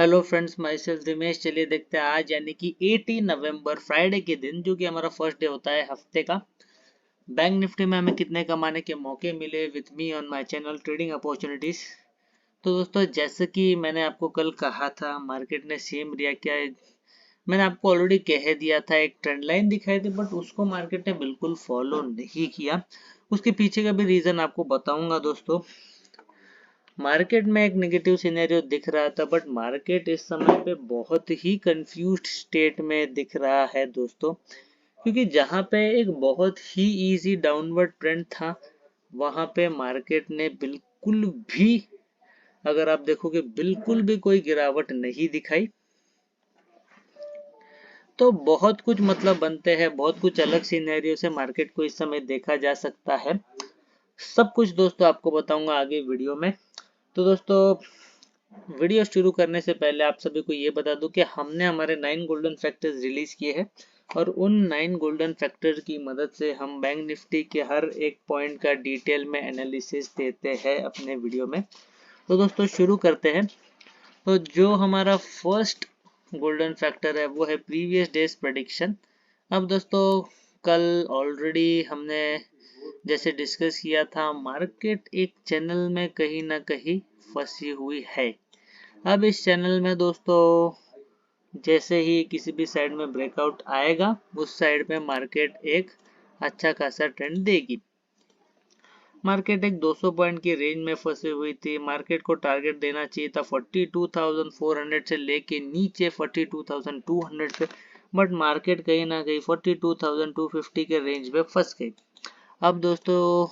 Hello friends, myself Dimesh. चलिए देखते हैं आज यानी कि 18 नवंबर फ्राइडे के दिन, जो कि हमारा फर्स्ट डे होता है हफ्ते का, बैंक निफ्टी में हमें कितने कमाने के मौके मिले with me on my channel trading opportunities. तो दोस्तों, जैसे कि मैंने आपको कल कहा था, मार्केट ने सेम रिएक्ट किया है। मैंने आपको ऑलरेडी कह दिया था, एक ट्रेंड लाइन दिखाई थी, बट उसको मार्केट ने बिल्कुल फॉलो नहीं किया। उसके पीछे का भी रीजन आपको बताऊंगा दोस्तों। मार्केट में एक नेगेटिव सिनेरियो दिख रहा था, बट मार्केट इस समय पे बहुत ही कंफ्यूज्ड स्टेट में दिख रहा है दोस्तों, क्योंकि जहां पे एक बहुत ही इजी डाउनवर्ड ट्रेंड था, वहां पे मार्केट ने बिल्कुल भी, अगर आप देखोगे, बिल्कुल भी कोई गिरावट नहीं दिखाई। तो बहुत कुछ मतलब बनते हैं, बहुत कुछ अलग सिनेरियो से मार्केट को इस समय देखा जा सकता है। सब कुछ दोस्तों आपको बताऊंगा आगे वीडियो में। तो दोस्तों, वीडियो शुरू करने से पहले आप सभी को ये बता दूं कि हमने हमारे 9 गोल्डन फैक्टर्स रिलीज किए हैं, और उन 9 गोल्डन फैक्टर की मदद से हम बैंक निफ्टी के हर एक पॉइंट का डिटेल में एनालिसिस देते हैं अपने वीडियो में। तो दोस्तों शुरू करते हैं। तो जो हमारा फर्स्ट गोल्डन फैक्टर है वो है प्रीवियस डेज प्रेडिक्शन। अब दोस्तों, कल ऑलरेडी हमने जैसे डिस्कस किया था, मार्केट एक चैनल में कहीं ना कहीं फंसी हुई है। अब इस चैनल में दोस्तों, जैसे ही किसी भी साइड में ब्रेकआउट आएगा, उस साइड पे मार्केट एक अच्छा खासा ट्रेंड देगी। मार्केट एक 200 पॉइंट की रेंज में फंसी हुई थी। मार्केट को टारगेट देना चाहिए था 42,400 से लेके नीचे 42,200 पे, बट मार्केट कहीं ना कहीं 42,250 के रेंज में फंस गई। अब दोस्तों,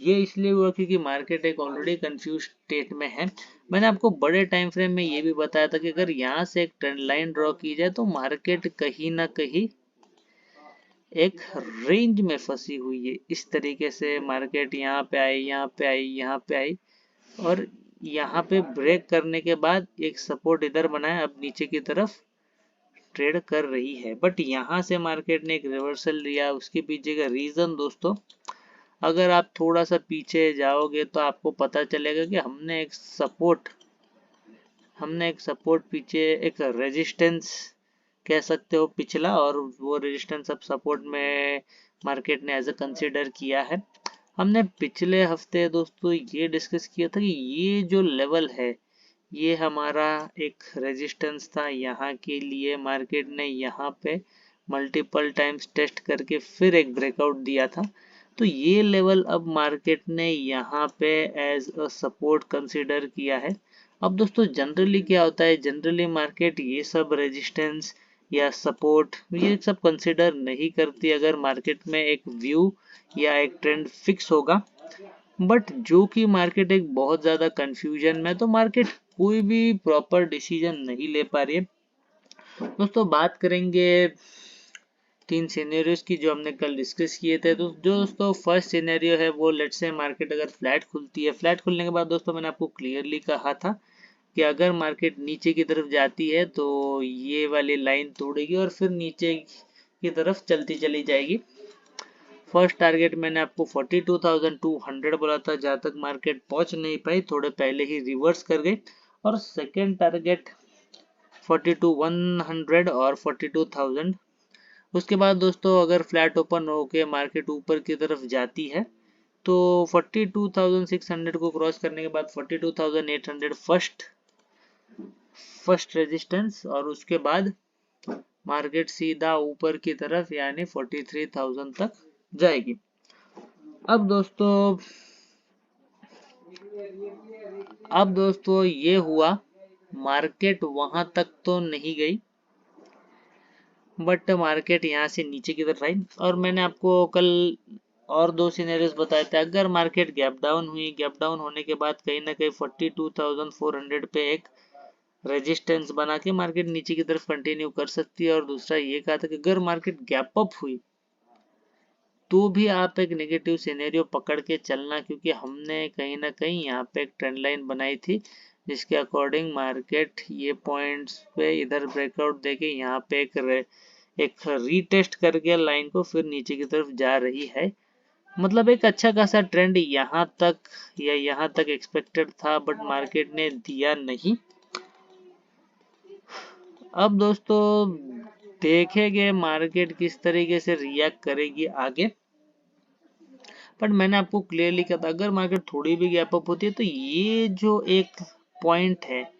ये इसलिए हुआ क्योंकि मार्केट एक ऑलरेडी कंफ्यूज स्टेट में है। मैंने आपको बड़े टाइम फ्रेम में ये भी बताया था कि अगर यहाँ से एक ट्रेंड लाइन ड्रॉ की जाए तो मार्केट कहीं ना कहीं एक रेंज में फंसी हुई है। इस तरीके से मार्केट यहाँ पे आई, यहाँ पे आई, यहाँ पे आई, और यहाँ पे ब्रेक करने के बाद एक सपोर्ट इधर बनाया, अब नीचे की तरफ ट्रेड कर रही है। बट यहाँ से मार्केट ने एक रिवर्सल लिया। उसके पीछे का रीजन दोस्तों, अगर आप थोड़ा सा पीछे जाओगे तो आपको पता चलेगा कि हमने एक सपोर्ट पीछे, एक रेजिस्टेंस कह सकते हो पिछला, और वो रेजिस्टेंस अब सपोर्ट में मार्केट ने एज अ कंसीडर किया है। हमने पिछले हफ्ते दोस्तों ये डिस्कस किया था कि ये जो लेवल है, ये हमारा एक रेजिस्टेंस था। यहाँ के लिए मार्केट ने यहाँ पे मल्टीपल टाइम्स टेस्ट करके फिर एक ब्रेकआउट दिया था। तो ये लेवल अब मार्केट ने यहाँ पे एज अ सपोर्ट कंसीडर किया है। अब दोस्तों, जनरली क्या होता है, जनरली मार्केट ये सब रेजिस्टेंस या सपोर्ट ये सब कंसीडर नहीं करती अगर मार्केट में एक व्यू या एक ट्रेंड फिक्स होगा। बट जो कि मार्केट एक बहुत ज्यादा कंफ्यूजन में, तो मार्केट कोई भी प्रॉपर डिसीजन नहीं ले पा रही है। दोस्तों, बात करेंगे 3 सिनेरियोज की जो हमने कल डिस्कस किए थे। तो जो दोस्तों फर्स्ट सिनेरियो है वो, लेट्स से मार्केट अगर फ्लैट खुलती है, फ्लैट खुलने के बाद दोस्तों मैंने आपको क्लियरली कहा था कि अगर मार्केट नीचे की तरफ जाती है तो ये वाली लाइन तोड़ेगी और फिर नीचे की तरफ चलती चली जाएगी। फर्स्ट टारगेट मैंने आपको 42,200 बोला था, जहां तक मार्केट पहुंच नहीं पाई, थोड़े पहले ही रिवर्स कर गई। और सेकेंड टारगेट 42,100 और 42,000। उसके बाद दोस्तों, अगर फ्लैट ओपन होके मार्केट ऊपर की तरफ जाती है तो 42,600 को क्रॉस करने के बाद 42,800 फर्स्ट रेजिस्टेंस, और उसके बाद मार्केट सीधा ऊपर की तरफ यानी 43,000 तक जाएगी। अब दोस्तों ये हुआ, मार्केट वहां तक तो नहीं गई, बट मार्केट यहाँ से नीचे की तरफ आई। और मैंने आपको कल और 2 सिनेरियोस बताए थे। अगर मार्केट गैप डाउन हुई, गैप डाउन होने के बाद कहीं ना कहीं 42,400 पे एक रेजिस्टेंस बना के मार्केट नीचे की तरफ कंटिन्यू कर सकती है। और दूसरा ये कहा था कि अगर मार्केट गैप अप हुई तो भी आप एक नेगेटिव सिनेरियो पकड़ के चलना, क्योंकि हमने कहीं ना कहीं यहाँ पे एक ट्रेंड लाइन बनाई थी जिसके अकॉर्डिंग मार्केट ये पॉइंट्स पे इधर ब्रेकआउट देके यहाँ पे एक रीटेस्ट करके लाइन को फिर नीचे की तरफ जा रही है। मतलब एक अच्छा खासा ट्रेंड यहाँ तक एक्सपेक्टेड था, बट मार्केट ने दिया नहीं। अब दोस्तों देखेंगे मार्केट किस तरीके से रिएक्ट करेगी आगे। बट मैंने आपको क्लियरली कहा था अगर मार्केट थोड़ी भी गैप अप होती है तो ये जो एक पॉइंट है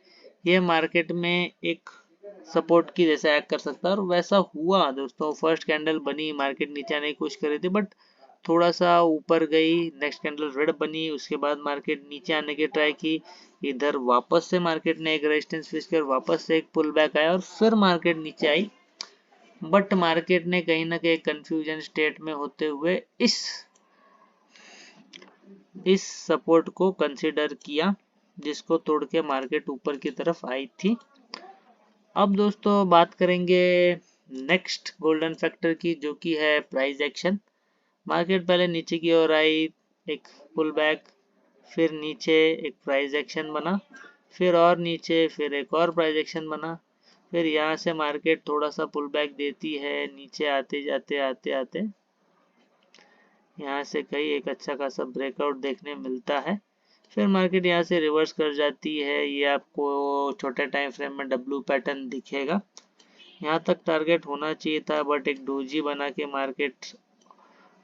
ये मार्केट में एक सपोर्ट की जैसे एक्ट कर सकता है, और वैसा हुआ दोस्तों। फर्स्ट कैंडल बनी, मार्केट नीचे आने की कोशिश कर रही थी बट थोड़ा सा ऊपर गई, नेक्स्ट कैंडल रेड बनी, उसके बाद मार्केट नीचे आने की ट्राई की, इधर वापस से मार्केट ने एक रेजिस्टेंस फेस किया और वापस से एक पुल बैक आया और फिर मार्केट नीचे आई। बट मार्केट ने कहीं ना कहीं कंफ्यूजन स्टेट में होते हुए इस सपोर्ट को कंसिडर किया, जिसको तोड़ के मार्केट ऊपर की तरफ आई थी। अब दोस्तों बात करेंगे नेक्स्ट गोल्डन फैक्टर की, जो कि है प्राइस एक्शन। मार्केट पहले नीचे की ओर आई, एक पुल बैक, फिर नीचे एक प्राइस एक्शन बना, फिर और नीचे, फिर एक और प्राइस एक्शन बना, फिर यहाँ से मार्केट थोड़ा सा पुल बैक देती है, नीचे आते जाते आते आते यहाँ से कहीं एक अच्छा खासा ब्रेकआउट देखने मिलता है, फिर मार्केट यहाँ से रिवर्स कर जाती है। ये आपको छोटे टाइम फ्रेम में डब्ल्यू पैटर्न दिखेगा, यहाँ तक टारगेट होना चाहिए था बट एक डोजी बना के मार्केट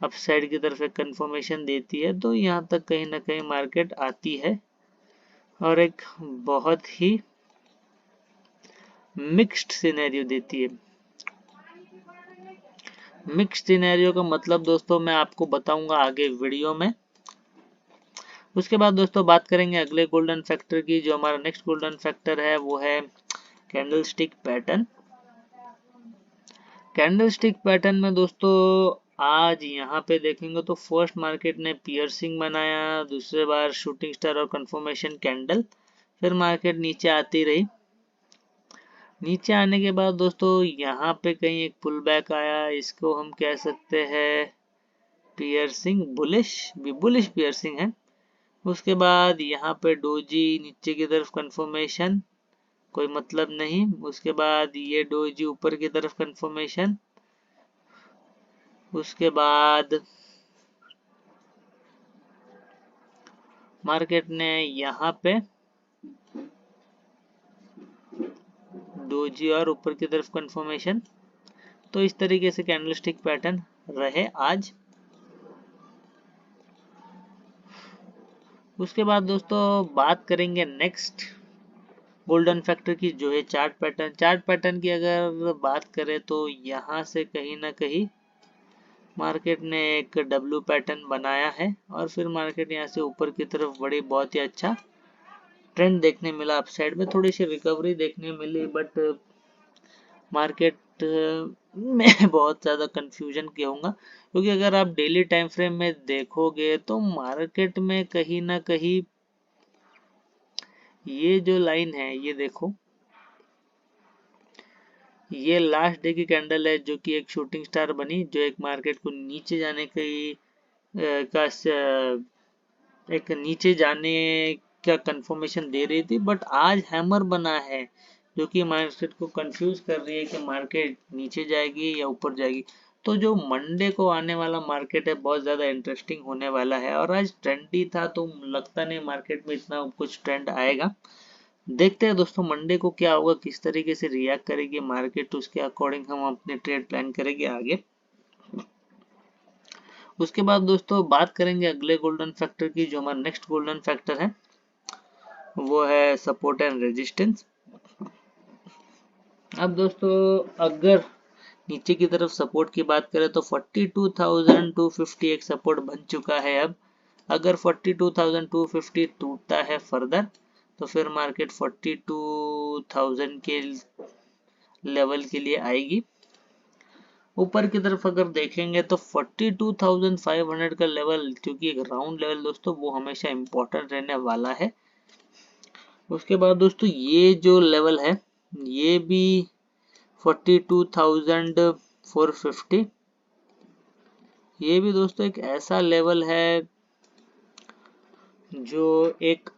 अपसाइड की तरफ एक कंफर्मेशन देती है, तो यहाँ तक कहीं ना कहीं मार्केट आती है और एक बहुत ही मिक्स्ड सिनेरियो देती है। मिक्स्ड सिनेरियो का मतलब दोस्तों मैं आपको बताऊंगा आगे वीडियो में। उसके बाद दोस्तों बात करेंगे अगले गोल्डन फैक्टर की। जो हमारा नेक्स्ट गोल्डन फैक्टर है वो है कैंडलस्टिक पैटर्न। कैंडलस्टिक पैटर्न में दोस्तों आज यहाँ पे देखेंगे तो फर्स्ट मार्केट ने पियर्सिंग बनाया, दूसरे बार शूटिंग स्टार और कंफर्मेशन कैंडल, फिर मार्केट नीचे आती रही। नीचे आने के बाद दोस्तों यहाँ पे कहीं एक पुल बैक आया, इसको हम कह सकते हैं पियर्सिंग, बुलिश पियर्सिंग है। उसके बाद यहाँ पे डोजी नीचे की तरफ कंफर्मेशन, कोई मतलब नहीं। उसके बाद ये डोजी ऊपर की तरफ कंफर्मेशन, उसके बाद मार्केट ने यहाँ पे डोजी और ऊपर की तरफ कंफर्मेशन। तो इस तरीके से कैंडलस्टिक पैटर्न रहे आज। उसके बाद दोस्तों बात करेंगे नेक्स्ट गोल्डन फैक्टर की, जो है चार्ट पैटर्न। चार्ट पैटर्न की अगर बात करें तो यहाँ से कहीं ना कहीं मार्केट ने एक डब्ल्यू पैटर्न बनाया है और फिर मार्केट यहाँ से ऊपर की तरफ बढ़ी, बहुत ही अच्छा ट्रेंड देखने मिला। अपसाइड में थोड़ी सी रिकवरी देखने मिली बट मार्केट में बहुत ज़्यादा कंफ्यूजन कहूँगा, क्योंकि अगर आप डेली टाइम फ्रेम में देखोगे तो मार्केट में कहीं ना कहीं ये जो लाइन है ये देखो, ये लास्ट डे की कैंडल है जो कि एक शूटिंग स्टार बनी, जो एक मार्केट को नीचे जाने की का एक नीचे जाने का कंफर्मेशन दे रही थी। बट आज हैमर बना है जो कि मार्केट को कंफ्यूज कर रही है कि मार्केट नीचे जाएगी या ऊपर जाएगी। तो जो मंडे को आने वाला मार्केट है बहुत ज़्यादा इंटरेस्टिंग होने वाला है, और आज ट्रेंडी था तो लगता नहीं मार्केट में इतना कुछ ट्रेंड आएगा। देखते हैं दोस्तों मंडे को क्या होगा, किस तरीके से रिएक्ट करेगी मार्केट, उसके अकॉर्डिंग हम अपने ट्रेड प्लान करेंगे आगे। उसके बाद दोस्तों बात करेंगे अगले गोल्डन फैक्टर की। जो हमारा नेक्स्ट गोल्डन फैक्टर है वो है सपोर्ट एंड रेजिस्टेंस। अब दोस्तों अगर नीचे की तरफ सपोर्ट की बात करें तो 42,250 एक सपोर्ट बन चुका है। अब अगर 42,250 टूटता है फर्दर तो फिर मार्केट 42,000 के लेवल के लिए आएगी। ऊपर की तरफ अगर देखेंगे तो 42,500 का लेवल, क्योंकि एक राउंड लेवल दोस्तों वो हमेशा इंपॉर्टेंट रहने वाला है। उसके बाद दोस्तों ये जो लेवल है ये भी 42,450, ये भी दोस्तों एक ऐसा लेवल है जो एक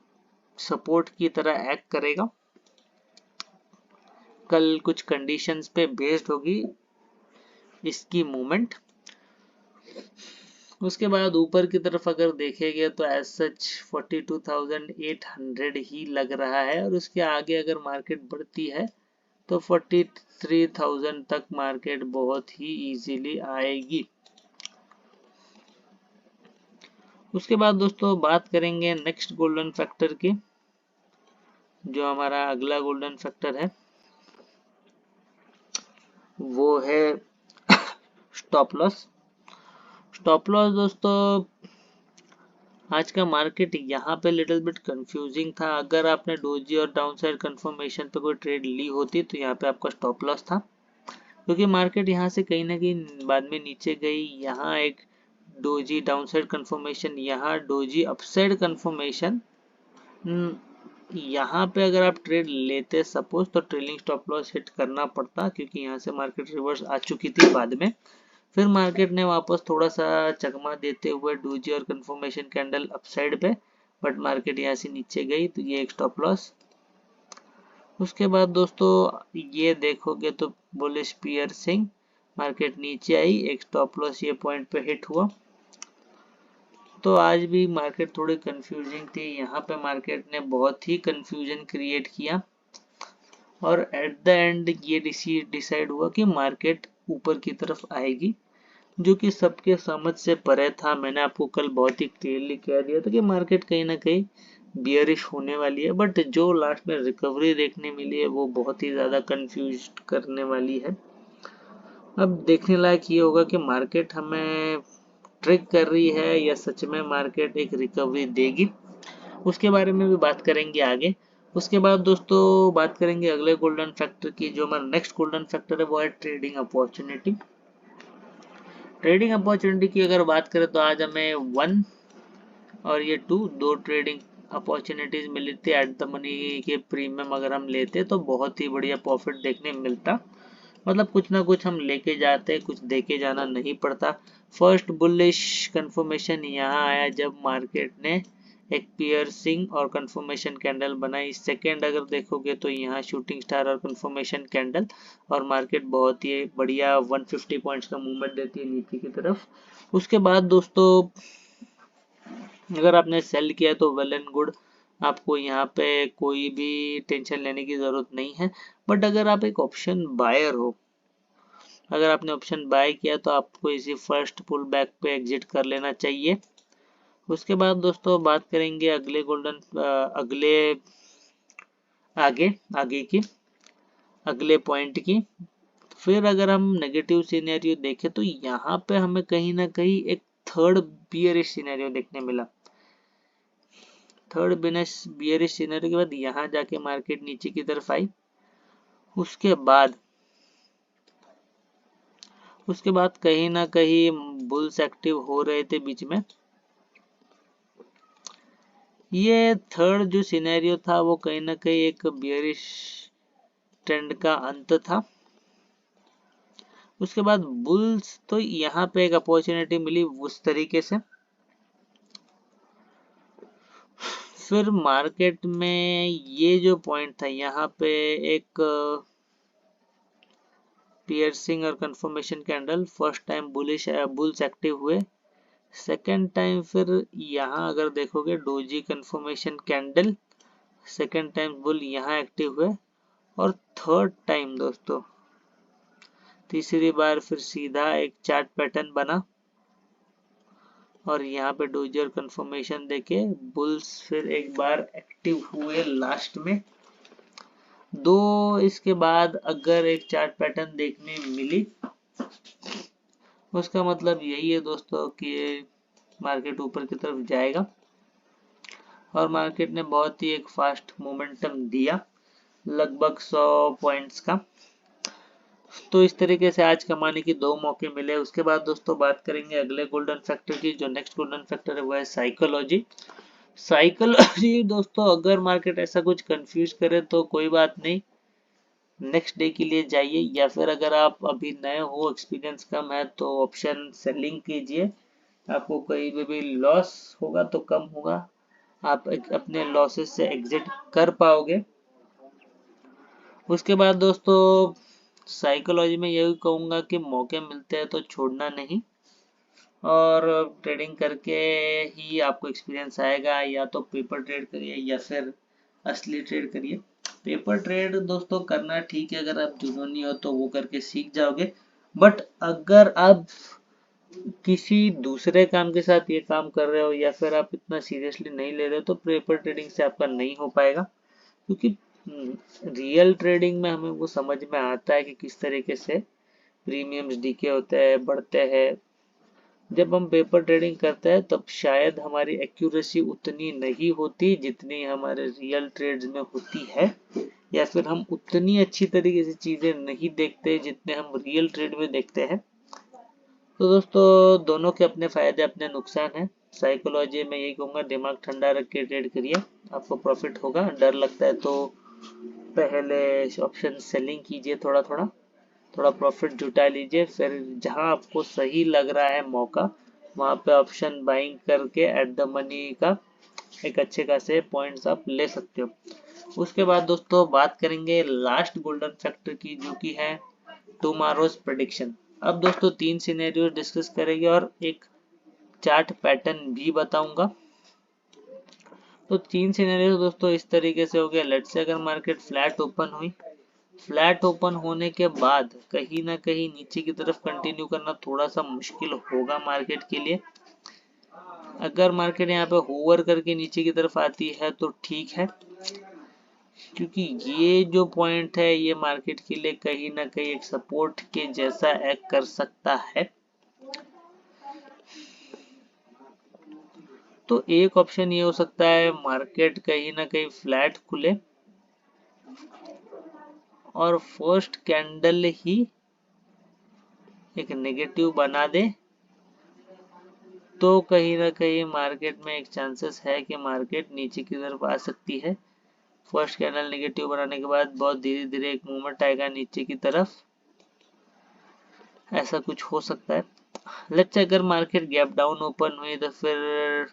सपोर्ट की तरह एक्ट करेगा। कल कुछ कंडीशंस पे बेस्ड होगी इसकी मूवमेंट। उसके बाद ऊपर की तरफ अगर देखेंगे तो एज सच 42,800 ही लग रहा है, और उसके आगे अगर मार्केट बढ़ती है तो 43,000 तक मार्केट बहुत ही इजीली आएगी। उसके बाद दोस्तों बात करेंगे नेक्स्ट गोल्डन फैक्टर की, जो हमारा अगला गोल्डन फैक्टर है वो है स्टॉप लॉस। स्टॉप लॉस दोस्तों, आज का मार्केट यहाँ पे लिटिल बिट कंफ्यूजिंग था। अगर आपने डोजी और डाउनसाइड कंफर्मेशन पे कोई ट्रेड ली होती तो यहाँ पे आपका स्टॉप लॉस था, क्योंकि मार्केट यहाँ से कहीं ना कहीं बाद में नीचे गई। यहाँ एक डोजी डाउनसाइड कंफर्मेशन, यहाँ डोजी अपसाइड कंफर्मेशन। यहाँ पे अगर आप ट्रेड लेते सपोज तो ट्रेलिंग स्टॉप लॉस हिट करना पड़ता, क्योंकि यहाँ से मार्केट रिवर्स आ चुकी थी बाद में। फिर मार्केट ने वापस थोड़ा सा चकमा देते हुए डोजी और कंफर्मेशन कैंडल अपसाइड पे, बट मार्केट यहाँ से नीचे गई, तो ये एक स्टॉप लॉस। उसके बाद दोस्तों ये देखोगे तो बुलिश पियर्सिंग, मार्केट नीचे आई, एक स्टॉप लॉस ये पॉइंट पे हिट हुआ। तो आज भी मार्केट थोड़ी कंफ्यूजिंग थी, यहाँ पे मार्केट ने बहुत ही कंफ्यूजन क्रिएट किया और एट द एंड ये डिसाइड हुआ कि मार्केट ऊपर की तरफ आएगी, जो कि सबके समझ से परे था। मैंने आपको कल बहुत ही क्लियरली कह दिया था कि मार्केट कहीं ना कहीं बियरिश होने वाली है, बट जो लास्ट में रिकवरी देखने मिली है वो बहुत ही ज़्यादा कंफ्यूज करने वाली है। अब देखने लायक ये होगा कि मार्केट हमें ट्रिक कर रही है या सच में मार्केट एक रिकवरी देगी। उसके बारे में भी बात करेंगे आगे। उसके बाद दोस्तों बात करेंगे अगले गोल्डन फैक्टर की। जो हमारा नेक्स्ट गोल्डन फैक्टर है वो है ट्रेडिंग अपॉर्चुनिटी। ट्रेडिंग अपॉर्चुनिटी की अगर बात करें तो आज हमें 1 और ये 2 दो ट्रेडिंग अपॉर्चुनिटीज मिली थी एट द मनी के प्रीमियम। अगर हम लेते तो बहुत ही बढ़िया प्रॉफिट देखने मिलता, मतलब कुछ ना कुछ हम लेके जाते, कुछ देके जाना नहीं पड़ता। फर्स्ट बुलिश कंफर्मेशन यहाँ आया जब मार्केट ने एक पियर्सिंग और कंफर्मेशन कैंडल बनाई। सेकेंड अगर देखोगे तो यहाँ शूटिंग स्टार और कंफर्मेशन कैंडल, और मार्केट बहुत ही बढ़िया 150 पॉइंट्स का मूवमेंट देती है नीचे की तरफ। उसके बाद दोस्तों अगर आपने सेल किया तो वेल एंड गुड, आपको यहाँ पे कोई भी टेंशन लेने की जरूरत नहीं है। बट अगर आप एक ऑप्शन बायर हो, अगर आपने ऑप्शन बाय किया तो आपको इसी फर्स्ट पुल बैक पे एग्जिट कर लेना चाहिए। उसके बाद दोस्तों बात करेंगे अगले अगले आगे आगे की अगले पॉइंट की। फिर अगर हम नेगेटिव सिनेरियो देखें तो यहाँ पे हमें कहीं ना कहीं एक थर्ड बियरिश सिनेरियो देखने मिला। थर्ड बियरिश सिनेरियो के बाद यहाँ जाके मार्केट नीचे की तरफ आई। उसके बाद कहीं ना कहीं बुल्स एक्टिव हो रहे थे बीच में। ये थर्ड जो सिनेरियो था वो कहीं ना कहीं एक बियरिश ट्रेंड का अंत था। उसके बाद बुल्स तो यहाँ पे एक अपॉर्चुनिटी मिली उस तरीके से। फिर मार्केट में ये जो पॉइंट था यहाँ पे एक पियर्सिंग और confirmation candle, first time bulls active हुए। सेकेंड टाइम फिर यहाँ अगर देखोगे doji confirmation candle, second time bull यहाँ एक्टिव हुए। और थर्ड टाइम दोस्तों तीसरी बार फिर सीधा एक चार्ट पैटर्न बना और यहाँ पे डोजी और कंफर्मेशन देके बुल्स फिर एक बार एक्टिव हुए लास्ट में दो। इसके बाद अगर एक चार्ट पैटर्न देखने मिली, उसका मतलब यही है दोस्तों कि मार्केट ऊपर की तरफ जाएगा, और मार्केट ने बहुत ही एक फास्ट मोमेंटम दिया लगभग 100 पॉइंट्स का। तो इस तरीके से आज कमाने की दो मौके मिले। उसके बाद दोस्तों बात करेंगे अगले गोल्डन फैक्टर की। जो नेक्स्ट गोल्डन फैक्टर है वो है साइकोलॉजी। साइकोलॉजी दोस्तों अगर मार्केट ऐसा कुछ कंफ्यूज करे तो कोई बात नहीं, नेक्स्ट डे के लिए जाइए, या फिर अगर आप अभी नए हो, एक्सपीरियंस कम है, तो ऑप्शन सेलिंग कीजिए। आपको कहीं भी लॉस होगा तो कम होगा, आप अपने लॉसेस से एग्जिट कर पाओगे। उसके बाद दोस्तों साइकोलॉजी में यही कहूंगा कि मौके मिलते हैं तो छोड़ना नहीं, और ट्रेडिंग करके ही आपको एक्सपीरियंस आएगा। या तो पेपर ट्रेड करिए या फिर असली ट्रेड करिए। पेपर ट्रेड दोस्तों करना ठीक है, अगर आप जुनूनी हो तो वो करके सीख जाओगे, बट अगर आप किसी दूसरे काम के साथ ये काम कर रहे हो या फिर आप इतना सीरियसली नहीं ले रहे हो तो पेपर ट्रेडिंग से आपका नहीं हो पाएगा। क्योंकि रियल ट्रेडिंग में हमें वो समझ में आता है कि किस तरीके से प्रीमियम्स डीके होते हैं, बढ़ते हैं। जब हम पेपर ट्रेडिंग करते हैं तब शायद हमारी एक्यूरेसी उतनी नहीं होती जितनी हमारे रियल ट्रेड्स में होती है, या फिर हम उतनी अच्छी तरीके से चीजें नहीं देखते जितने हम रियल ट्रेड में देखते हैं। तो दोस्तों दोनों के अपने फायदे अपने नुकसान हैं। साइकोलॉजी में यही कहूँगा, दिमाग ठंडा रख के ट्रेड करिए, आपको प्रॉफिट होगा। डर लगता है तो पहले ऑप्शन सेलिंग कीजिए, थोड़ा थोड़ा थोड़ा प्रॉफिट जुटा लीजिए, फिर जहां आपको सही लग रहा है मौका वहां पे ऑप्शन बाइंग करके एट द मनी का एक अच्छे खासे पॉइंट्स आप ले सकते हो। उसके बाद दोस्तों बात करेंगे लास्ट गोल्डन फैक्टर की, जो कि है टुमारोज प्रेडिक्शन। अब दोस्तों 3 सिनेरियो डिस्कस करेंगे और एक चार्ट पैटर्न भी बताऊंगा। तो 3 सिनेरियो दोस्तों इस तरीके से हो गया। लेट्स से अगर मार्केट फ्लैट ओपन हुई, फ्लैट ओपन होने के बाद कहीं ना कहीं नीचे की तरफ कंटिन्यू करना थोड़ा सा मुश्किल होगा मार्केट के लिए। अगर मार्केट यहाँ पे होवर करके नीचे की तरफ आती है तो ठीक है, क्योंकि ये जो पॉइंट है ये मार्केट के लिए कहीं ना कहीं एक सपोर्ट के जैसा एक्ट कर सकता है। तो एक ऑप्शन ये हो सकता है मार्केट कहीं ना कहीं फ्लैट खुले और फर्स्ट कैंडल ही एक नेगेटिव बना दे, तो कहीं ना कहीं मार्केट में एक चांसेस है कि मार्केट नीचे की तरफ आ सकती है। फर्स्ट कैंडल नेगेटिव बनाने के बाद बहुत धीरे धीरे एक मूवमेंट आएगा नीचे की तरफ, ऐसा कुछ हो सकता है। लेट्स से अगर मार्केट गैप डाउन ओपन हुई तो फिर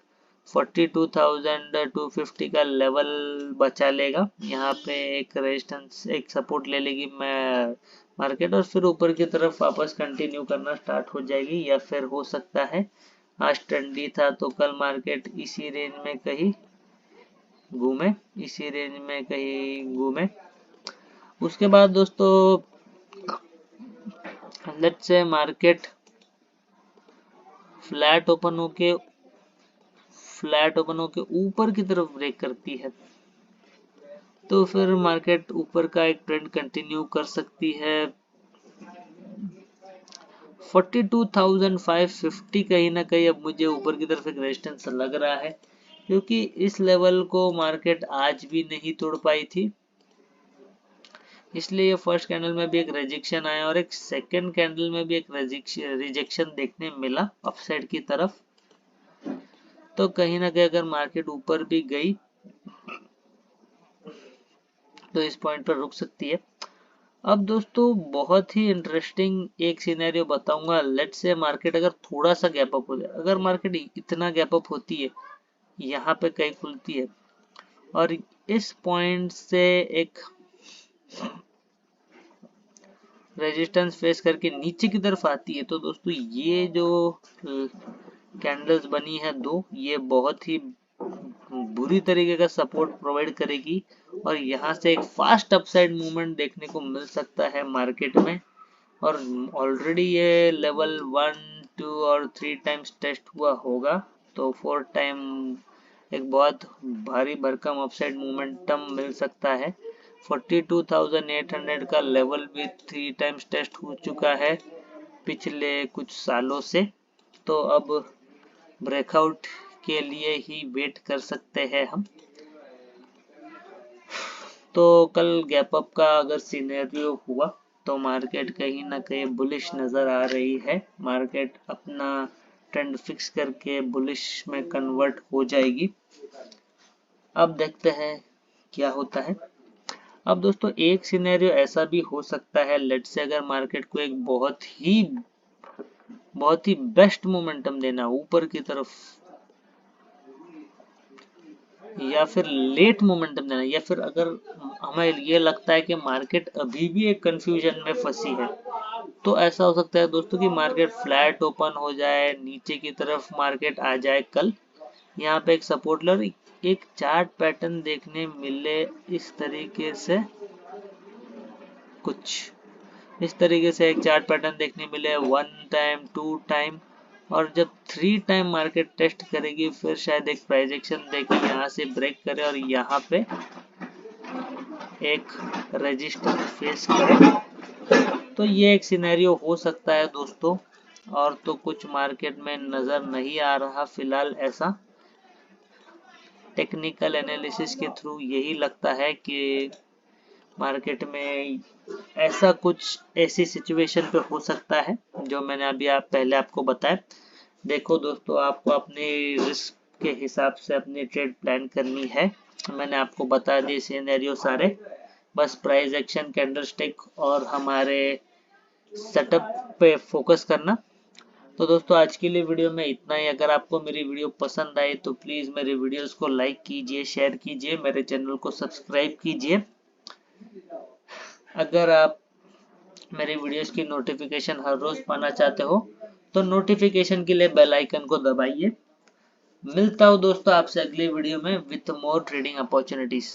42,250 का लेवल बचा लेगा, यहाँ पे एक रेजिस्टेंस एक सपोर्ट ले लेगी मैं मार्केट, और फिर ऊपर की तरफ वापस कंटिन्यू करना स्टार्ट हो जाएगी। या फिर हो सकता है आज ठंडी था तो कल मार्केट इसी रेंज में कहीं घूमे, इसी रेंज में कहीं घूमे। उसके बाद दोस्तों let's say market flat open होके ऊपर की तरफ ब्रेक करती है, तो फिर मार्केट ऊपर का एक ट्रेंड कंटिन्यू कर सकती है। 42,550 कहीं ना कहीं अब मुझे ऊपर की तरफ एक रेजिस्टेंस लग रहा है, क्योंकि इस लेवल को मार्केट आज भी नहीं तोड़ पाई थी। इसलिए फर्स्ट कैंडल में भी एक रिजेक्शन आया और एक सेकंड कैंडल में भी एक रिजेक्शन देखने मिला अपसाइड की तरफ। तो कहीं ना कहीं अगर मार्केट ऊपर भी गई तो इस पॉइंट पर रुक सकती है। अब दोस्तों बहुत ही इंटरेस्टिंग एक सिनेरियो बताऊंगा। लेट्स से मार्केट अगर थोड़ा सा गैप अप हो जाए, अगर मार्केट इतना गैप अप होती है, यहाँ पे कहीं खुलती है और इस पॉइंट से एक रेजिस्टेंस फेस करके नीचे की तरफ आती है, तो दोस्तों ये जो कैंडल्स बनी है दो, ये बहुत ही बुरी तरीके का सपोर्ट प्रोवाइड करेगी और यहाँ से एक फास्ट अपसाइड मूवमेंट देखने को मिल सकता है मार्केट में। और ऑलरेडी ये लेवल 1, 2 और 3 टाइम्स टेस्ट हुआ होगा, तो 4 टाइम एक बहुत भारी भरकम अपसाइड मोमेंटम मिल सकता है। 42,800 का लेवल भी 3 टाइम्स टेस्ट हो चुका है पिछले कुछ सालों से, तो अब ब्रेकआउट के लिए ही वेट कर सकते हैं हम। तो कल गैप अप का अगर सिनेरियो हुआ तो मार्केट कहीं ना कहीं बुलिश नजर आ रही है, मार्केट अपना ट्रेंड फिक्स करके बुलिश में कन्वर्ट हो जाएगी। अब देखते हैं क्या होता है। अब दोस्तों एक सिनेरियो ऐसा भी हो सकता है, लेट्स से अगर मार्केट को एक बहुत ही बेस्ट मोमेंटम देना ऊपर की तरफ, या फिर लेट मोमेंटम देना, या फिर अगर हमें ये लगता है कि मार्केट अभी भी एक कंफ्यूजन में फंसी है, तो ऐसा हो सकता है दोस्तों कि मार्केट फ्लैट ओपन हो जाए, नीचे की तरफ मार्केट आ जाए कल, यहाँ पे एक सपोर्ट लेवल एक चार्ट पैटर्न देखने मिले इस तरीके से, कुछ इस तरीके से एक चार्ट पैटर्न देखने मिले 1 टाइम 2 टाइम, और जब 3 टाइम मार्केट टेस्ट करेगी फिर शायद एक प्राइस एक्शन देके यहाँ से ब्रेक करे और यहाँ पे एक रेजिस्टेंस फेस करे। तो ये एक सिनेरियो हो सकता है दोस्तों, और तो कुछ मार्केट में नजर नहीं आ रहा फिलहाल ऐसा। टेक्निकल एनालिसिस के थ्रू यही लगता है कि मार्केट में ऐसा कुछ ऐसी सिचुएशन पे हो सकता है जो मैंने अभी पहले आपको बताया। देखो दोस्तों, आपको अपने रिस्क के हिसाब से अपनी ट्रेड प्लान करनी है। मैंने आपको बता दिए सिनेरियो सारे, बस प्राइस एक्शन, कैंडलस्टिक और हमारे सेटअप पे फोकस करना। तो दोस्तों आज के लिए वीडियो में इतना ही। अगर आपको मेरी वीडियो पसंद आई तो प्लीज मेरे वीडियोस को लाइक कीजिए, शेयर कीजिए, मेरे चैनल को सब्सक्राइब कीजिए। अगर आप मेरी वीडियोस की नोटिफिकेशन हर रोज पाना चाहते हो तो नोटिफिकेशन के लिए बेल आइकन को दबाइए। मिलता हूँ दोस्तों आपसे अगली वीडियो में विथ मोर ट्रेडिंग अपॉर्चुनिटीज।